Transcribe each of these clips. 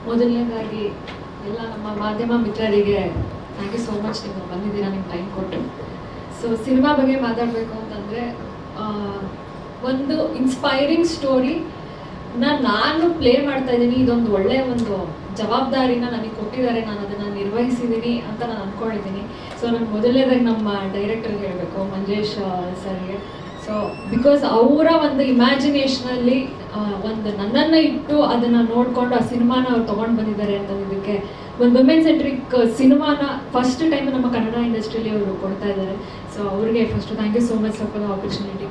ಮೊದಲನೇದಾಗಿ ಎಲ್ಲ ನಮ್ಮ ಮಾಧ್ಯಮ ಮಿತ್ರರಿಗೆ ಥ್ಯಾಂಕ್ ಯು ಸೋ ಮಚ್, ನೀವು ಬಂದಿದ್ದೀರಾ ನಿಮ್ಮ ಟೈಮ್ ಕೊಟ್ಟು. ಸೊ ಸಿನಿಮಾ ಬಗ್ಗೆ ಮಾತಾಡಬೇಕು ಅಂತಂದರೆ, ಒಂದು ಇನ್ಸ್ಪೈರಿಂಗ್ ಸ್ಟೋರಿ ನಾನು ಪ್ಲೇ ಮಾಡ್ತಾ ಇದ್ದೀನಿ. ಇದೊಂದು ಒಳ್ಳೆಯ ಒಂದು ಜವಾಬ್ದಾರಿನ ನನಗೆ ಕೊಟ್ಟಿದ್ದಾರೆ, ನಾನು ಅದನ್ನು ನಿರ್ವಹಿಸಿದ್ದೀನಿ ಅಂತ ನಾನು ಅಂದ್ಕೊಂಡಿದ್ದೀನಿ. ಸೊ ನಾನು ಮೊದಲನೇದಾಗಿ ನಮ್ಮ ಡೈರೆಕ್ಟರ್ಗೆ ಹೇಳಬೇಕು, ಮಂಜೇಶ್ ಸರ್ಗೆ. ಸೊ ಬಿಕಾಸ್ ಅವರ ಒಂದು ಇಮ್ಯಾಜಿನೇಷನಲ್ಲಿ ಒಂದು ನನ್ನನ್ನು ಇಟ್ಟು ಅದನ್ನು ನೋಡಿಕೊಂಡು ಆ ಸಿನಿಮಾನ ಅವ್ರು ತೊಗೊಂಡು ಬಂದಿದ್ದಾರೆ ಅಂತಂದಿದ್ದಕ್ಕೆ, ಒಂದು ವುಮೆನ್ ಸೆಂಟ್ರಿಕ್ ಸಿನಿಮಾನ ಫಸ್ಟ್ ಟೈಮ್ ನಮ್ಮ ಕನ್ನಡ ಇಂಡಸ್ಟ್ರಿಯಲ್ಲಿ ಅವರು ಕೊಡ್ತಾ ಇದ್ದಾರೆ. ಸೊ ಅವ್ರಿಗೆ first thank you so much for the opportunity.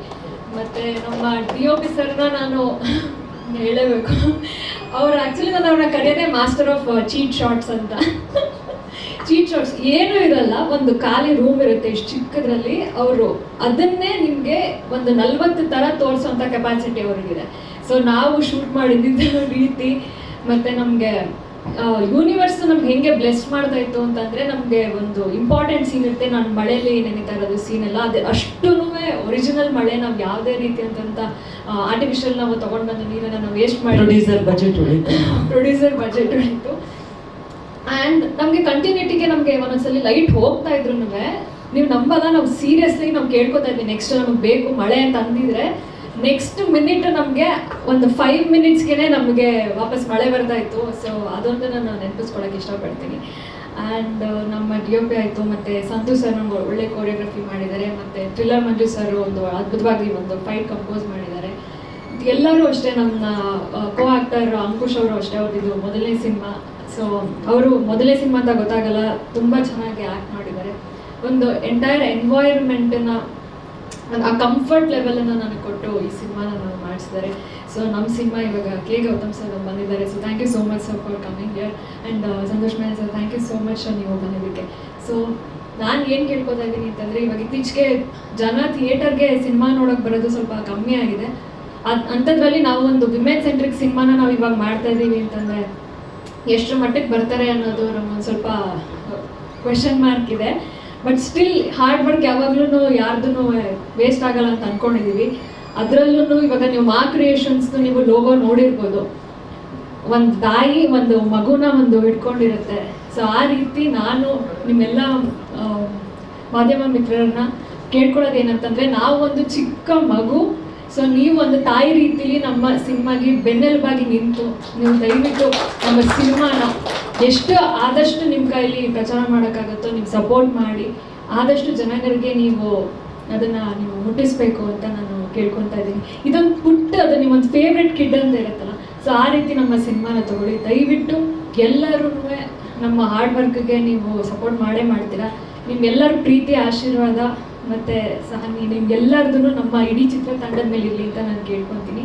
ಮತ್ತು ನಮ್ಮ DOP ಸರ್ನ ನಾನು ಹೇಳಬೇಕು, ಅವ್ರು ಆ್ಯಕ್ಚುಲಿ ನಾನು ಅವ್ರನ್ನ ಕರೆಯೋದೇ ಮಾಸ್ಟರ್ ಆಫ್ ಚೀಟ್ ಶಾರ್ಟ್ಸ್ ಅಂತ. ಚೀಟ್ ಶಾರ್ಟ್ಸ್ ಏನೂ ಇರಲ್ಲ, ಒಂದು ಖಾಲಿ ರೂಮ್ ಇರುತ್ತೆ ಇಷ್ಟು ಚಿಕ್ಕದ್ರಲ್ಲಿ, ಅವರು ಅದನ್ನೇ ನಿಮಗೆ ಒಂದು 40 ಥರ ತೋರಿಸೋಂಥ ಕೆಪಾಸಿಟಿ ಅವ್ರಿಗಿದೆ. ಸೊ ನಾವು ಶೂಟ್ ಮಾಡಿದ್ದ ರೀತಿ ಮತ್ತು ನಮಗೆ ಯೂನಿವರ್ಸ್ ನಮ್ಗೆ ಹೆಂಗೆ ಬ್ಲೆಸ್ ಮಾಡ್ತಾ ಇತ್ತು ಅಂತಂದರೆ, ನಮಗೆ ಒಂದು ಇಂಪಾರ್ಟೆಂಟ್ ಸೀನ್ ಇರುತ್ತೆ. ನಾನು ಮಳೆಯಲ್ಲಿ ನೆನೀತಾ ಇರೋದು ಸೀನೆಲ್ಲ, ಅದು ಅಷ್ಟೂ ಒರಿಜಿನಲ್ ಮಳೆ, ನಾವು ಯಾವುದೇ ರೀತಿ ಅಂತಂತ ಆರ್ಟಿಫಿಷಿಯಲ್ ನಾವು ತೊಗೊಂಡು ಬಂದು ನೀರನ್ನು ನಾವು ವೇಸ್ಟ್ ಮಾಡಿ ಪ್ರೊಡ್ಯೂಸರ್ ಬಜೆಟ್ ಉಳಿತು. ಆ್ಯಂಡ್ ನಮಗೆ ಕಂಟಿನ್ಯೂಟಿಗೆ ನಮಗೆ ಒಂದೊಂದ್ಸಲಿ ಲೈಟ್ ಹೋಗ್ತಾ ಇದ್ರು ನೀವು ನಂಬಲ್ಲ, ನಾವು ಸೀರಿಯಸ್ಲಿ ನಾವು ಕೇಳ್ಕೊತಾ ಇದ್ವಿ ನೆಕ್ಸ್ಟ್ ನಮಗೆ ಬೇಕು ಮಳೆ ಅಂತ ಅಂದಿದ್ರೆ ನೆಕ್ಸ್ಟ್ ಮಿನಿಟ್ ನಮಗೆ ಒಂದು 5 ಮಿನಿಟ್ಸ್ಗೆ ನಮಗೆ ವಾಪಸ್ ಮಳೆ ಬರ್ತಾ ಇತ್ತು. ಸೊ ಅದೊಂದು ನಾನು ನೆನಪಿಸ್ಕೊಳಕ್ಕೆ ಇಷ್ಟಪಡ್ತೀನಿ. ಆ್ಯಂಡ್ ನಮ್ಮ DOP ಆಯಿತು, ಮತ್ತು ಸಂತೋಷ್ ಸರ್ ನಮ್ಗೆ ಒಳ್ಳೆ ಕೋರಿಯೋಗ್ರಫಿ ಮಾಡಿದ್ದಾರೆ, ಮತ್ತು ಥ್ರಿಲ್ಲರ್ ಮಂಜು ಸರ್ ಒಂದು ಅದ್ಭುತವಾಗಿ ಒಂದು ಫೈಟ್ ಕಂಪೋಸ್ ಮಾಡಿದ್ದಾರೆ. ಎಲ್ಲರೂ ಅಷ್ಟೇ, ನಮ್ಮ ಕೋ ಆಕ್ಟರ್ ಅಂಕುಶ್ ಅವರು ಅಷ್ಟೇ, ಅವ್ರದ್ದು ಮೊದಲನೇ ಸಿನಿಮಾ. ಸೊ ಅವರು ಮೊದಲನೇ ಸಿನಿಮಾ ಅಂತ ಗೊತ್ತಾಗಲ್ಲ, ತುಂಬ ಚೆನ್ನಾಗಿ ಆ್ಯಕ್ಟ್ ಮಾಡಿದ್ದಾರೆ. ಒಂದು ಎಂಟೈರ್ ಎನ್ವೈರ್ಮೆಂಟನ್ನು, ಆ ಕಂಫರ್ಟ್ ಲೆವೆಲನ್ನು ನನಗೆ ಕೊಟ್ಟು ಈ ಸಿನಿಮಾನ ನಾವು ಮಾಡಿಸಿದ್ದಾರೆ. ಸೊ ನಮ್ಮ ಸಿನಿಮಾ ಇವಾಗ K. ಗೌತಮ್ ಸರ್ ಬಂದಿದ್ದಾರೆ. So thank you so much sir for coming here. And Santosh Mane sir, thank you so much ನೀವು ಬಂದಿದ್ದಕ್ಕೆ. ಸೊ ನಾನು ಏನು ಕೇಳ್ಕೊತಾ ಇದ್ದೀನಿ ಅಂತಂದರೆ, ಇವಾಗ ಇತ್ತೀಚೆಗೆ ಜನ ಥಿಯೇಟರ್ಗೆ ಸಿನಿಮಾ ನೋಡೋಕೆ ಬರೋದು ಸ್ವಲ್ಪ ಕಮ್ಮಿ ಆಗಿದೆ. ಅಂಥದ್ರಲ್ಲಿ ನಾವು ಒಂದು ವಿಮೆನ್ ಸೆಂಟ್ರಿಕ್ ಸಿನಿಮಾನ ನಾವು ಇವಾಗ ಮಾಡ್ತಾ ಇದ್ದೀವಿ ಅಂತಂದರೆ ಎಷ್ಟು ಮಟ್ಟಕ್ಕೆ ಬರ್ತಾರೆ ಅನ್ನೋದು ನಮಗೊಂದು ಸ್ವಲ್ಪ ಕ್ವೆಶನ್ ಮಾರ್ಕ್ ಇದೆ. ಬಟ್ ಸ್ಟಿಲ್ ಹಾರ್ಡ್ ವರ್ಕ್ ಯಾವಾಗ್ಲೂ ಯಾರ್ದು ವೇಸ್ಟ್ ಆಗಲ್ಲ ಅಂತ ಅಂದ್ಕೊಂಡಿದ್ದೀವಿ. ಅದರಲ್ಲೂ ಇವಾಗ ನೀವು ಮಾ ಕ್ರಿಯೇಷನ್ಸ್ದು ನೀವು ಲೋಗೋ ನೋಡಿರ್ಬೋದು, ಒಂದು ತಾಯಿ ಒಂದು ಮಗುನ ಒಂದು ಹಿಡ್ಕೊಂಡಿರುತ್ತೆ. ಸೊ ಆ ರೀತಿ ನಾನು ನಿಮ್ಮೆಲ್ಲ ಮಾಧ್ಯಮ ಮಿತ್ರರನ್ನ ಕೇಳ್ಕೊಳ್ಳೋದೇನಂತಂದರೆ, ನಾವು ಒಂದು ಚಿಕ್ಕ ಮಗು, ಸೊ ನೀವು ಒಂದು ತಾಯಿ ರೀತಿಲಿ ನಮ್ಮ ಸಿನಿಮಾಗೆ ಬೆನ್ನೆಲುಬಾಗಿ ನಿಂತು ನೀವು ದಯವಿಟ್ಟು ನಮ್ಮ ಸಿನಿಮಾನ ಎಷ್ಟು ಆದಷ್ಟು ನಿಮ್ಮ ಕೈಲಿ ಪ್ರಚಾರ ಮಾಡೋಕ್ಕಾಗುತ್ತೋ ನೀವು ಸಪೋರ್ಟ್ ಮಾಡಿ, ಆದಷ್ಟು ಜನಗಳಿಗೆ ನೀವು ಅದನ್ನು ನೀವು ಮುಟ್ಟಿಸ್ಬೇಕು ಅಂತ ನಾನು ಕೇಳ್ಕೊತಾ ಇದ್ದೀನಿ. ಇದೊಂದು ಪುಟ್ಟ, ಅದು ನಿಮ್ಮೊಂದು ಫೇವ್ರೆಟ್ ಕಿಡ್ ಅಂತ ಇರುತ್ತಲ್ಲ, ಸೊ ಆ ರೀತಿ ನಮ್ಮ ಸಿನಿಮಾನ ತಗೊಳ್ಳಿ ದಯವಿಟ್ಟು. ಎಲ್ಲರೂ ನಮ್ಮ ಹಾರ್ಡ್ ವರ್ಕ್ಗೆ ನೀವು ಸಪೋರ್ಟ್ ಮಾಡೇ ಮಾಡ್ತೀರಾ. ನಿಮ್ಗೆಲ್ಲರ ಪ್ರೀತಿ, ಆಶೀರ್ವಾದ ಮತ್ತು ಸಹ ನಿಮ್ಗೆಲ್ಲರದೂ ನಮ್ಮ ಇಡೀ ಚಿತ್ರತಂಡದ ಮೇಲೆ ಇರಲಿ ಅಂತ ನಾನು ಕೇಳ್ಕೊತೀನಿ.